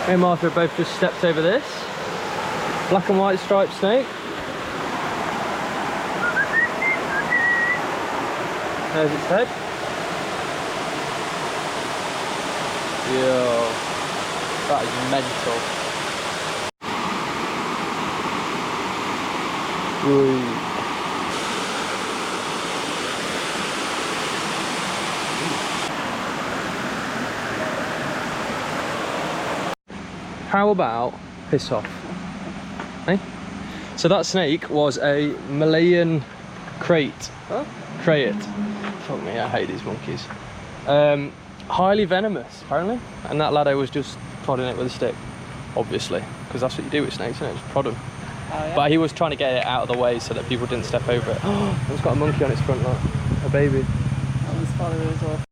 Me and Martha have both just stepped over this. Black and white striped snake. There's its head. Yo, that is mental. Ooh. How about piss off? Hey? So that snake was a Malayan crate. Huh? Crate. Fuck me, I hate these monkeys. Highly venomous, apparently. And that laddo was just prodding it with a stick, obviously, because that's what you do with snakes, isn't it? Just prod them. Oh, yeah. But he was trying to get it out of the way so that people didn't step over it. Oh, it's got a monkey on its front, look. A baby. Oh, his father as well.